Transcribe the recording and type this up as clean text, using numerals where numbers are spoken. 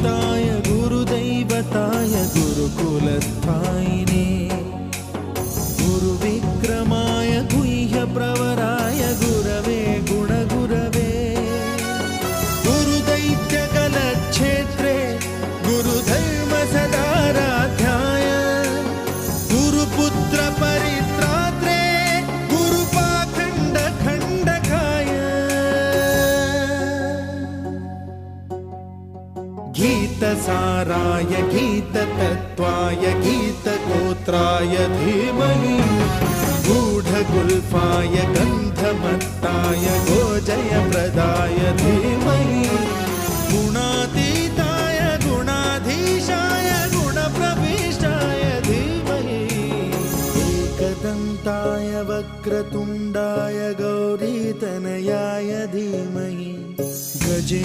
गुरुपूजिताय गुरुदैवताय गुरुकुलस्थायिने गुरुविक्रमाय गुह्यप्रवराय गुरवे गुणगुरवे गुरुदैत्यकलक्षेत्रे गुरुधर्मसदाराध्याय गुरुपुत्रपरित्रात्रे गुरुपाखण्डखण्डकाय गीतसाराय गीततत्त्वाय गीतगोत्राय धीमहि गूढगुल्फाय गन्धमत्ताय गोजयप्रदाय धीमहि गुणातीताय गुणाधीशाय गुणप्रविष्टाय धीमहि एकदन्ताय वक्रतुण्डाय गौरीतनयाय धीमहि गजे